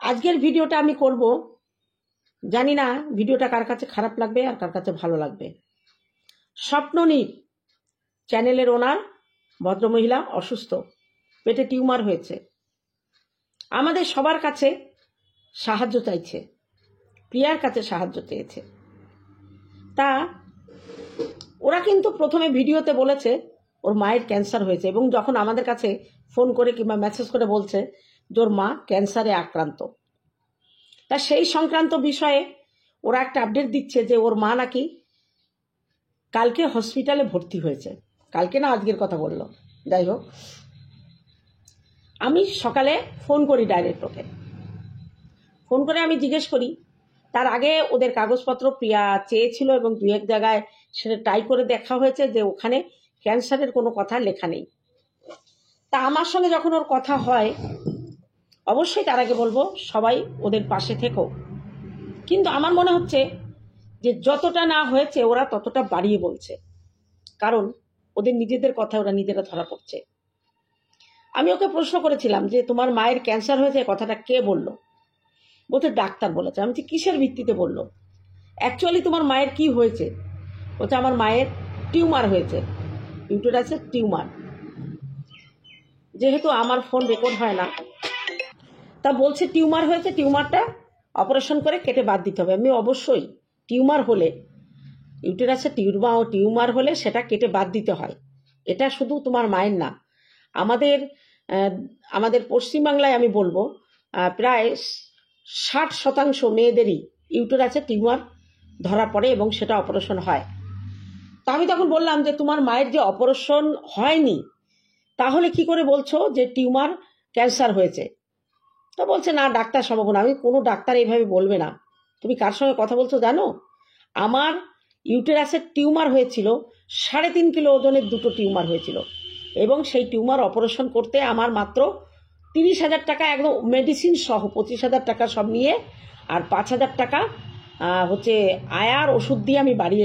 আজকের ভিডিওটা আমি করব, জানি না ভিডিওটা কার কাছে খারাপ লাগবে আর কার কাছে ভালো লাগবে। স্বপ্ননীল চ্যানেলের ওনার ভদ্রমহিলা অসুস্থ, পেটে টিউমার হয়েছে, আমাদের সবার কাছে সাহায্য চাইছে, প্রিয়ার কাছে সাহায্য চেয়েছে। তা ওরা কিন্তু প্রথমে ভিডিওতে বলেছে ওর মায়ের ক্যান্সার হয়েছে, এবং যখন আমাদের কাছে ফোন করে কিংবা মেসেজ করে বলছে যে ওর মা ক্যান্সারে আক্রান্ত, তা সেই সংক্রান্ত বিষয়ে ওরা একটা আপডেট দিচ্ছে যে ওর মা নাকি কালকে হসপিটালে ভর্তি হয়েছে। কালকে না আজকের কথা বললো, যাই হোক। আমি সকালে ফোন করি ডাইরেক্ট ওকে, ফোন করে আমি জিজ্ঞেস করি, তার আগে ওদের কাগজপত্র প্রিয়া চেয়েছিল এবং দু এক জায়গায় সেটা ট্রাই করে দেখা হয়েছে যে ওখানে ক্যান্সারের কোনো কথা লেখা নেই। তা আমার সঙ্গে যখন ওর কথা হয়, অবশ্যই তার আগে বলবো সবাই ওদের পাশে থেকো, কিন্তু আমার মনে হচ্ছে যে যতটা না হয়েছে ওরা ততটা বাড়িয়ে বলছে, কারণ ওদের নিজেদের কথা ওরা নিজেরা ধরা পড়ছে। আমি ওকে প্রশ্ন করেছিলাম যে তোমার মায়ের ক্যান্সার হয়েছে, কথাটা কে বললো? বলছে ডাক্তার বলেছে। আমি কিসের ভিত্তিতে বললো? অ্যাকচুয়ালি তোমার মায়ের কি হয়েছে? বলছে আমার মায়ের টিউমার হয়েছে, ইউটেরাসের টিউমার। যেহেতু আমার ফোন রেকর্ড হয় না, তা বলছে টিউমার হয়েছে, টিউমারটা অপারেশন করে কেটে বাদ দিতে হবে। আমি অবশ্যই টিউমার হলে, ইউটেরাসের টিউমার হলে সেটা কেটে বাদ দিতে হয়। এটা শুধু তোমার মায়ের না, আমাদের পশ্চিমবাংলায় আমি বলবো প্রায় 60% মেয়েদেরই ইউটেরাসে টিউমার ধরা পড়ে এবং সেটা অপারেশন হয়। তা আমি তখন বললাম যে তোমার মায়ের যে অপারেশন হয়নি, তাহলে কি করে বলছো যে টিউমার ক্যান্সার হয়েছে? তো বলছে না ডাক্তার সম্ভাবনা। আমি কোনো ডাক্তার এইভাবে বলবে না। তুমি কার সঙ্গে কথা বলছো জানো? আমার ইউটেরাসের টিউমার হয়েছিল, 3.5 কিলো ওজনের 2টো টিউমার হয়েছিল, এবং সেই টিউমার অপারেশন করতে আমার মাত্র 30,000 টাকা, একদম মেডিসিন সহ 25,000 টাকা সব নিয়ে, আর 5,000 টাকা হচ্ছে আয়ার ওষুধ দিয়ে আমি বাড়ি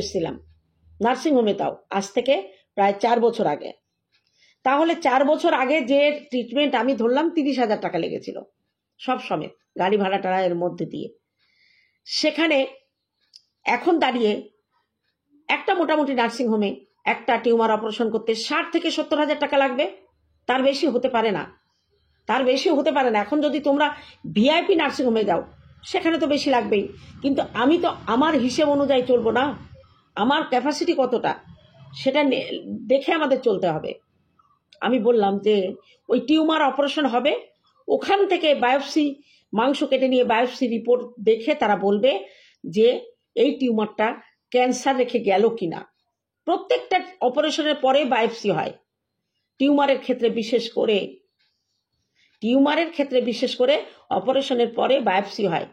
এসেছিলাম। নার্সিংহোমে, তাও আজ থেকে প্রায় 4 বছর আগে। তাহলে 4 বছর আগে যে ট্রিটমেন্ট আমি ধরলাম 30,000 টাকা লেগেছিল সব সমেত, গাড়ি ভাড়া টাড়া এর মধ্যে দিয়ে। সেখানে এখন দাঁড়িয়ে একটা মোটামুটি নার্সিংহোমে একটা টিউমার অপারেশন করতে 60 থেকে 70,000 টাকা লাগবে, তার বেশি হতে পারে না। এখন যদি তোমরা ভিআইপি নার্সিংহোমে যাও সেখানে তো বেশি লাগবেই, কিন্তু আমি তো আমার হিসেব অনুযায়ী চলবো না। আমার ক্যাপাসিটি কতটা সেটা দেখে আমাদের চলতে হবে। আমি বললাম যে ওই টিউমার অপারেশন হবে, ওখান থেকে বায়োপসি, মাংস কেটে নিয়ে বায়োপসি রিপোর্ট দেখে তারা বলবে যে এই টিউমারটা ক্যান্সার রেখে গেল কিনা। প্রত্যেকটা অপারেশনের পরে বায়োপসি হয়, টিউমারের ক্ষেত্রে বিশেষ করে অপারেশনের পরে বায়োপসি হয়,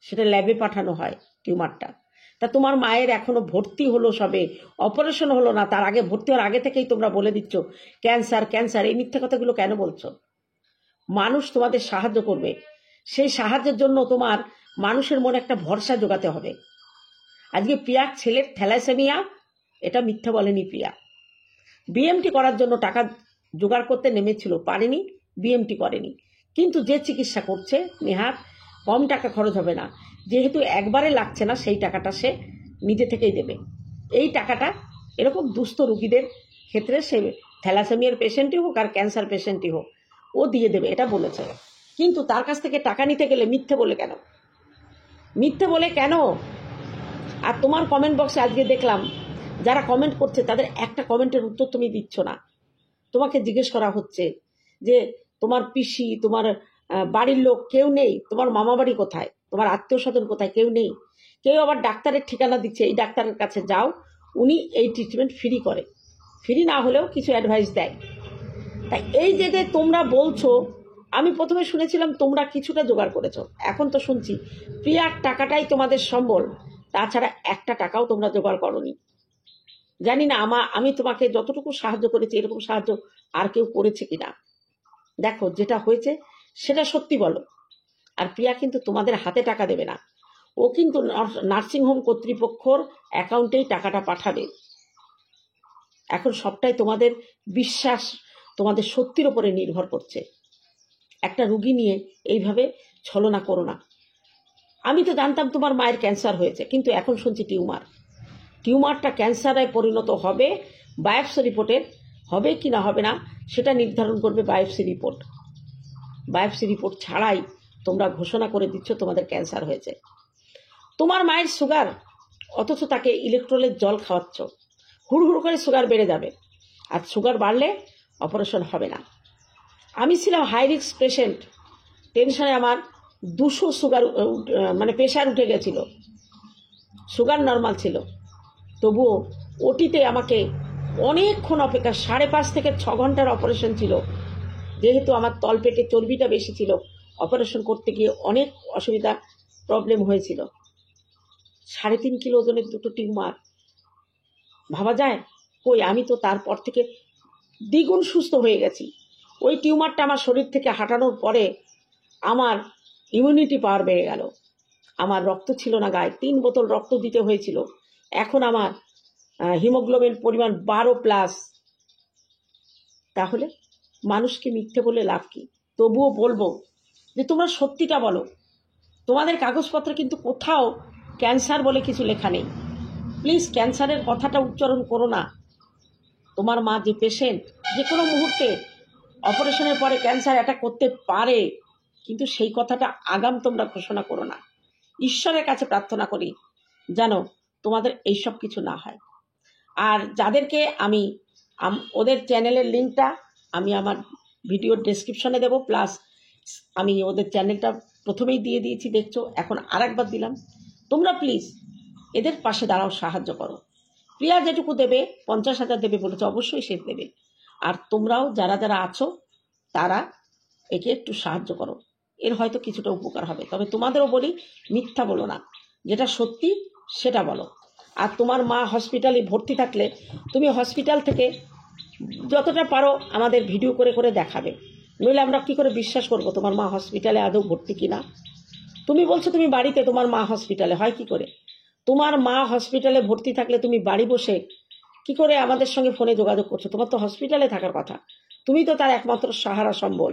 সেটা ল্যাবে পাঠানো হয় টিউমারটা। তা তোমার মায়ের এখনো ভর্তি হলো সবে, অপারেশন হলো না, তার আগে ভর্তি হওয়ার আগে থেকেই তোমরা বলে দিচ্ছ ক্যান্সার। এই মিথ্যা কথাগুলো কেন বলছো? মানুষ তোমাদের সাহায্য করবে, সেই সাহায্যের জন্য তোমার মানুষের মনে একটা ভরসা জোগাতে হবে। আজকে প্রিয়ার ছেলের থ্যালাসেমিয়া, এটা মিথ্যা বলেনি প্রিয়া। বিএমটি করার জন্য টাকা জোগাড় করতে নেমেছিল, পারেনি, বিএমটি করেনি। কিন্তু যে চিকিৎসা করছে নেহাত কম টাকা খরচ হবে না, যেহেতু একবারে লাগছে না, সেই টাকাটা সে নিজে থেকেই দেবে। এই টাকাটা এরকম দুস্থ রোগীদের ক্ষেত্রে, সে থ্যালাসেমিয়ার পেশেন্টই হোক আর ক্যান্সার পেশেন্টই হোক, ও দিয়ে দেবে, এটা বলেছে। কিন্তু তার কাছ থেকে টাকা নিতে গেলে মিথ্যে বলে কেন? আর তোমার কমেন্ট বক্সে আজকে দেখলাম যারা কমেন্ট করছে তাদের একটা কমেন্টের উত্তর তুমি দিচ্ছ না। তোমাকে জিজ্ঞেস করা হচ্ছে যে তোমার পিসি, তোমার বাড়ির লোক কেউ নেই, তোমার মামা বাড়ি কোথায়, তোমার আত্মীয় স্বজন কোথায়, কেউ নেই। কেউ আবার ডাক্তারের ঠিকানা দিচ্ছে, এই ডাক্তারের কাছে যাও, উনি এই ট্রিটমেন্ট ফ্রি করে, ফ্রি না হলেও কিছু অ্যাডভাইস দেয়। তাই এই যে তোমরা বলছো, আমি প্রথমে শুনেছিলাম তোমরা কিছুটা জোগাড় করেছো, এখন তো শুনছি প্রিয়ার টাকাটাই তোমাদের সম্বল, তাছাড়া একটা টাকাও তোমরা জোগাড় করোনি। জানি না আমি তোমাকে যতটুকু সাহায্য করেছি এরকম সাহায্য আর কেউ করেছে কিনা। দেখো যেটা হয়েছে সেটা সত্যি বলো। আর প্রিয়া কিন্তু তোমাদের হাতে টাকা দেবে না, ও কিন্তু নার্সিংহোম কর্তৃপক্ষর অ্যাকাউন্টেই টাকাটা পাঠাবে। এখন সবটাই তোমাদের বিশ্বাস তোমাদের সত্যির ওপরে নির্ভর করছে। একটা রুগী নিয়ে এইভাবে ছলনা করো না। আমি তো জানতাম তোমার মায়ের ক্যান্সার হয়েছে, কিন্তু এখন শুনছি টিউমারটা ক্যান্সারে পরিণত হবে। বায়োপসি রিপোর্টের হবে কি না হবে না সেটা নির্ধারণ করবে বায়োপসি রিপোর্ট। বায়োপসি রিপোর্ট ছাড়াই তোমরা ঘোষণা করে দিচ্ছ তোমাদের ক্যান্সার হয়েছে। তোমার মায়ের সুগার, অথচ তাকে ইলেকট্রলের জল খাওয়াচ্ছ। হুড় করে সুগার বেড়ে যাবে, আর সুগার বাড়লে অপারেশন হবে না। আমি ছিলাম হাই রিস্ক পেশেন্ট, টেনশনে আমার 200 সুগার মানে প্রেশার উঠে গেছিল, সুগার নর্মাল ছিল। তবুও ওটিতে আমাকে অনেকক্ষণ অপেক্ষা, 5.5 থেকে 6 ঘন্টার অপারেশন ছিল। যেহেতু আমার তলপেটে চর্বিটা বেশি ছিল, অপারেশন করতে গিয়ে অনেক অসুবিধা প্রবলেম হয়েছিল। 3.5 কিলো ওজনের 2টো টিউমার, ভাবা যায়? কই, আমি তো তারপর থেকে দ্বিগুণ সুস্থ হয়ে গেছি। ওই টিউমারটা আমার শরীর থেকে হাঁটানোর পরে আমার ইমিউনিটি পাওয়ার বেড়ে গেল। আমার রক্ত ছিল না গায়ে, 3 বোতল রক্ত দিতে হয়েছিল। এখন আমার হিমোগ্লোবিন পরিমাণ 12+। তাহলে মানুষকে মিথ্যে বলে লাভ কি? তবুও বলবো যে তোমরা সত্যিটা বলো। তোমাদের কাগজপত্রে কিন্তু কোথাও ক্যান্সার বলে কিছু লেখা নেই। প্লিজ ক্যান্সারের কথাটা উচ্চারণ করো না। তোমার মা যে পেশেন্ট, যে কোনো মুহূর্তে অপারেশনের পরে ক্যান্সার অ্যাটাক করতে পারে, কিন্তু সেই কথাটা আগাম তোমরা ঘোষণা করো না। ঈশ্বরের কাছে প্রার্থনা করি যেন তোমাদের এইসব কিছু না হয়। আর যাদেরকে আমি ওদের চ্যানেলের লিঙ্কটা আমি আমার ভিডিওর ডেসক্রিপশনে দেবো, প্লাস আমি ওদের চ্যানেলটা প্রথমেই দিয়ে দিয়েছি, দেখছো, এখন আরেকবার দিলাম। তোমরা প্লিজ এদের পাশে দাঁড়াও, সাহায্য করো। প্রিয়া যেটুকু দেবে, 50,000 দেবে বলেছে, অবশ্যই সে দেবে। আর তোমরাও যারা যারা আছো তারা একে একটু সাহায্য করো, এর হয়তো কিছুটা উপকার হবে। তবে তোমাদেরও বলি, মিথ্যা বলো না, যেটা সত্যি সেটা বলো। আর তোমার মা হসপিটালে ভর্তি থাকলে তুমি হসপিটাল থেকে যতটা পারো আমাদের ভিডিও করে করে দেখাবে, নইলে আমরা কি করে বিশ্বাস করব তোমার মা হসপিটালে আদৌ ভর্তি কিনা। তুমি বলছো তুমি বাড়িতে, তোমার মা হসপিটালে, হয় কি করে? তোমার মা হসপিটালে ভর্তি থাকলে তুমি বাড়ি বসে কি করে আমাদের সঙ্গে ফোনে যোগাযোগ করছো? তোমার তো হসপিটালে থাকার কথা, তুমি তো তার একমাত্র সাহারা সম্বল।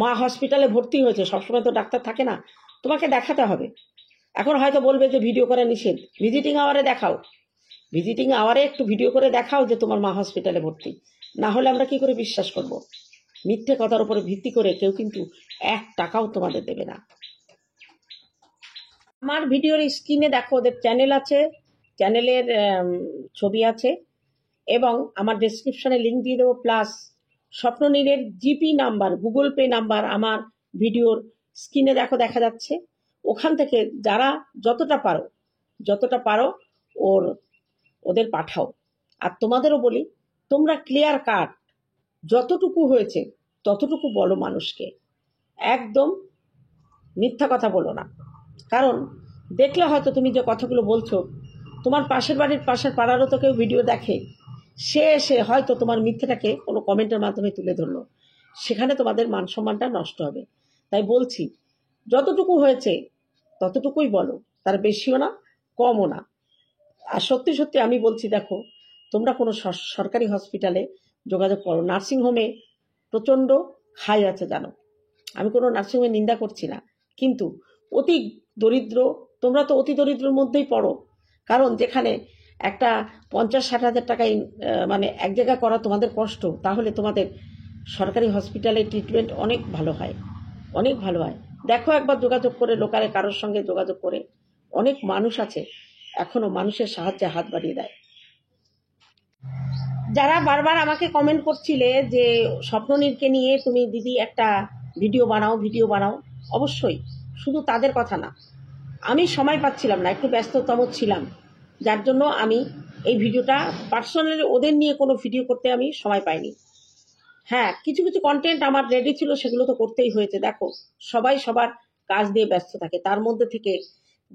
মা হসপিটালে ভর্তি হয়েছে, সবসময় তো ডাক্তার থাকে না, তোমাকে দেখাতে হবে। এখন হয়তো বলবে যে ভিডিও করা নিষেধ, ভিজিটিং আওয়ারে দেখাও, ভিজিটিং আওয়ারে একটু ভিডিও করে দেখাও যে তোমার মা হসপিটালে ভর্তি। না হলে আমরা কি করে বিশ্বাস করব? মিথ্যে কথার উপরে ভিত্তি করে কেউ কিন্তু 1 টাকাও তোমাদের দেবে না। আমার ভিডিওর স্ক্রিনে দেখো, ওদের চ্যানেল আছে, চ্যানেলের ছবি আছে, এবং আমার ডেসক্রিপশনে লিঙ্ক দিয়ে দেবো, প্লাস স্বপ্ননীলের GP number, Google Pay number আমার ভিডিওর স্ক্রিনে দেখো দেখা যাচ্ছে। ওখান থেকে যারা যতটা পারো ওদের পাঠাও। আর তোমাদেরও বলি, তোমরা ক্লিয়ার কাট যতটুকু হয়েছে ততটুকু বলো মানুষকে, একদম মিথ্যা কথা বলো না। কারণ দেখলে হয়তো তুমি যে কথাগুলো বলছো, তোমার পাশের বাড়ির পাশের পাড়ারও তো কেউ ভিডিও দেখে, সে এসে হয়তো তোমার মিথ্যেটাকে কোনো কমেন্টের মাধ্যমে তুলে ধরলো, সেখানে তোমাদের মান সম্মানটা নষ্ট হবে। তাই বলছি, যতটুকু হয়েছে ততটুকুই বলো, তার বেশিও না কমও না। আর সত্যি সত্যি আমি বলছি, দেখো, তোমরা কোনো সরকারি হসপিটালে যোগাযোগ করো। নার্সিংহোমে প্রচণ্ড হাই আছে, জানো, আমি কোনো নার্সিংহোমে নিন্দা করছি না, কিন্তু অতি দরিদ্র, তোমরা তো অতি দরিদ্রের মধ্যেই পড়ো। কারণ যেখানে একটা 50-60 হাজার টাকায় মানে এক জায়গা করা তোমাদের কষ্ট, তাহলে তোমাদের সরকারি হসপিটালে ট্রিটমেন্ট অনেক ভালো হয়, অনেক ভালো হয়। দেখো একবার যোগাযোগ করে, লোকালে কারোর সঙ্গে যোগাযোগ করে, অনেক মানুষ আছে এখনো মানুষের সাহায্যে হাত বাড়িয়ে দেয়। যারা বারবার আমাকে কমেন্ট করছিলে যে স্বপ্ননীলকে নিয়ে তুমি দিদি একটা ভিডিও বানাও, অবশ্যই, শুধু তাদের কথা না, আমি সময় পাচ্ছিলাম না, একটু ব্যস্ততম ছিলাম, যার জন্য আমি এই ভিডিওটা পার্সোনালি ওদের নিয়ে কোনো ভিডিও করতে আমি সময় পাইনি। হ্যাঁ, কিছু কিছু কন্টেন্ট আমার রেডি ছিল, সেগুলো তো করতেই হয়েছে। দেখো, সবাই সবার কাজ দিয়ে ব্যস্ত থাকে, তার মধ্যে থেকে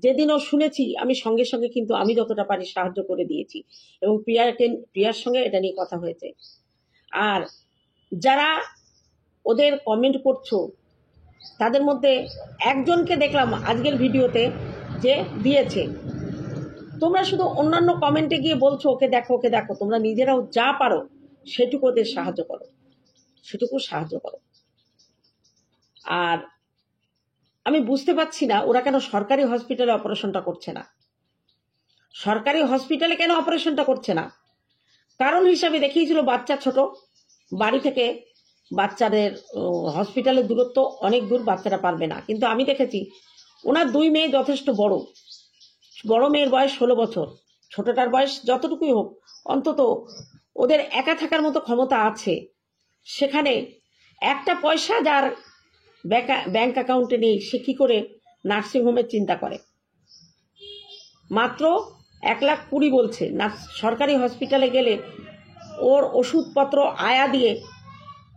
যেদিনও শুনেছি আমি সঙ্গে সঙ্গে কিন্তু আমি যতটা পারি সাহায্য করে দিয়েছি, এবং প্রিয়ার সঙ্গে এটা নিয়ে কথা হয়েছে। আর যারা ওদের কমেন্ট করছো, তাদের মধ্যে একজনকে দেখলাম আজকের ভিডিওতে যে দিয়েছে। তোমরা শুধু অন্যান্য কমেন্টে গিয়ে বলছো ওকে দেখো, তোমরা নিজেরাও যা পারো সেটুকু ওদের সাহায্য করো। সেটুকু সাহায্য করো। আর আমি বুঝতে পারছি না ওরা কেন সরকারি হসপিটালে অপারেশনটা করছে না। সরকারি হসপিটালে কেন অপারেশনটা করছে না? কারণ হিসাবে দেখিয়েছিল বাচ্চা ছোট, বাড়ি থেকে বাচ্চাদের হসপিটালের দূরত্ব অনেক দূর, বাচ্চারা পারবে না। কিন্তু আমি দেখেছি ওনার 2 মেয়ে যথেষ্ট বড়। বড় মেয়ের বয়স 16 বছর, ছোটটার বয়স যতটুকুই হোক, অন্তত ওদের একা থাকার মতো ক্ষমতা আছে। সেখানে একটা পয়সা যার ব্যাংক অ্যাকাউন্টে নেই, সে কি করে নার্সিংহোমের চিন্তা করে? মাত্র 1,20,000 বলছে। না, সরকারি হসপিটালে গেলে ওর ওষুধপত্র আয়া দিয়ে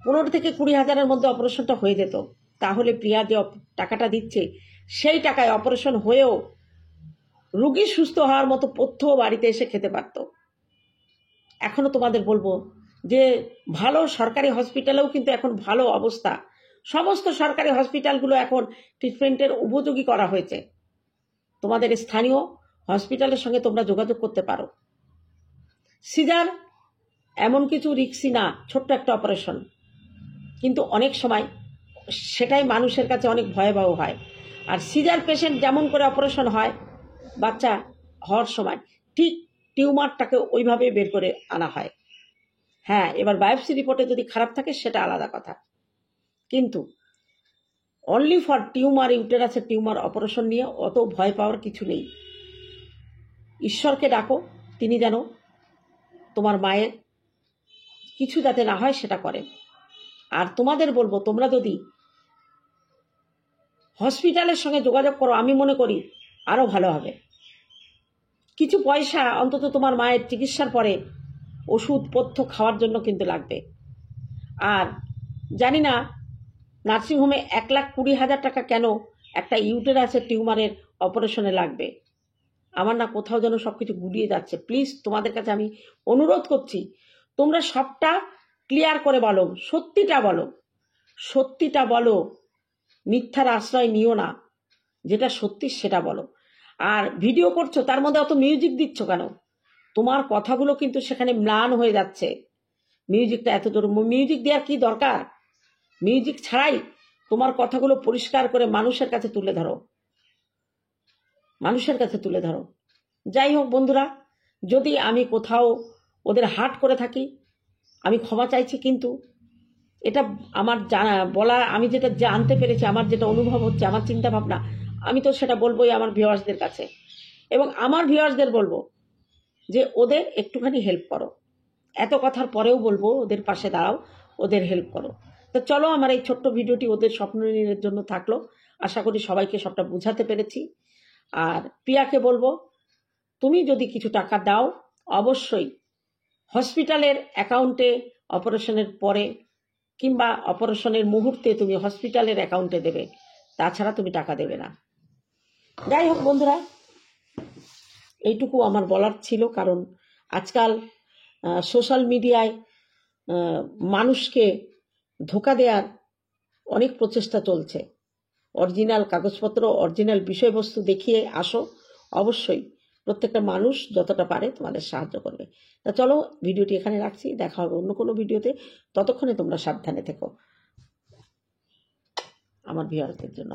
15 থেকে 20,000-এর মধ্যে অপারেশনটা হয়ে যেত। তাহলে প্রিয়া যে টাকাটা দিচ্ছে, সেই টাকায় অপারেশন হয়েও রুগী সুস্থ হওয়ার মতো পথ্য বাড়িতে এসে খেতে পারত। এখনো তোমাদের বলবো যে ভালো সরকারি হসপিটালেও কিন্তু এখন ভালো অবস্থা। সমস্ত সরকারি হসপিটালগুলো এখন ট্রিটমেন্টের উপযোগী করা হয়েছে। তোমাদের স্থানীয় হসপিটালের সঙ্গে তোমরা যোগাযোগ করতে পারো। সিজার এমন কিছু রিস্কি না, ছোট্ট একটা অপারেশন, কিন্তু অনেক সময় সেটাই মানুষের কাছে অনেক ভয়াবহ হয়। আর সিজার পেশেন্ট যেমন করে অপারেশন হয় বাচ্চা হওয়ার সময়, ঠিক টিউমারটাকে ওইভাবে বের করে আনা হয়। হ্যাঁ, এবার বায়োপসি রিপোর্টে যদি খারাপ থাকে সেটা আলাদা কথা, কিন্তু অনলি ফর টিউমার, ইউটেরাসের টিউমার অপারেশন নিয়ে অত ভয় পাওয়ার কিছু নেই। ঈশ্বরকে ডাকো, তিনি যেন তোমার মায়ের কিছু যাতে না হয় সেটা করেন। আর তোমাদের বলবো, তোমরা যদি হসপিটালের সঙ্গে যোগাযোগ করো, আমি মনে করি আরও ভালো হবে। কিছু পয়সা অন্তত তোমার মায়ের চিকিৎসার পরে ওষুধপত্র খাওয়ার জন্য কিন্তু লাগবে। আর জানি না নার্সিংহোমে 1,20,000 টাকা কেন একটা ইউটেরাসের টিউমারের অপারেশনে লাগবে। আমার না কোথাও যেন সব কিছু গুলিয়ে যাচ্ছে। প্লিজ তোমাদের কাছে আমি অনুরোধ করছি, তোমরা সবটা ক্লিয়ার করে বলো, সত্যিটা বলো, সত্যিটা বলো, মিথ্যার আশ্রয় নিও না, যেটা সত্যি সেটা বলো। আর ভিডিও করছো তার মধ্যে অত মিউজিক দিচ্ছ কেন? তোমার কথাগুলো কিন্তু সেখানে ম্লান হয়ে যাচ্ছে। মিউজিকটা এত জোর, মিউজিক দেওয়ার কি দরকার? মিউজিক ছাড়াই তোমার কথাগুলো পরিষ্কার করে মানুষের কাছে তুলে ধরো, মানুষের কাছে তুলে ধরো। যাই হোক বন্ধুরা, যদি আমি কোথাও ওদের হার্ট করে থাকি আমি ক্ষমা চাইছি, কিন্তু এটা আমার জানা বলা, আমি যেটা জানতে পেরেছি, আমার যেটা অনুভব হচ্ছে, আমার চিন্তা ভাবনা, আমি তো সেটা বলবোই আমার ভিউয়ার্সদের কাছে। এবং আমার ভিউয়ার্সদের বলবো যে ওদের একটুখানি হেল্প করো। এত কথার পরেও বলবো ওদের পাশে দাঁড়াও, ওদের হেল্প করো। তো চলো, আমার এই ছোট্ট ভিডিওটি ওদের স্বপ্নের জন্য থাকলো। আশা করি সবাইকে সবটা বোঝাতে পেরেছি। আর প্রিয়াকে বলবো, তুমি যদি কিছু টাকা দাও অবশ্যই হসপিটালের অ্যাকাউন্টে অপারেশনের পরে কিংবা অপারেশনের মুহূর্তে তুমি হসপিটালের অ্যাকাউন্টে দেবে, তাছাড়া তুমি টাকা দেবে না। যাই হোক বন্ধুরা, এইটুকু আমার বলার ছিল। কারণ আজকাল সোশ্যাল মিডিয়ায় মানুষকে ধোঁকা দেওয়ার অনেক প্রচেষ্টা চলছে। অরিজিনাল কাগজপত্র, অরিজিনাল বিষয়বস্তু দেখিয়ে আসো, অবশ্যই প্রত্যেকটা মানুষ যতটা পারে তোমাদের সাহায্য করবে। তা চলো, ভিডিওটি এখানে রাখছি, দেখা হবে অন্য কোনো ভিডিওতে। ততক্ষণে তোমরা সাবধানে থেকো আমার ভিউয়ারদের জন্য।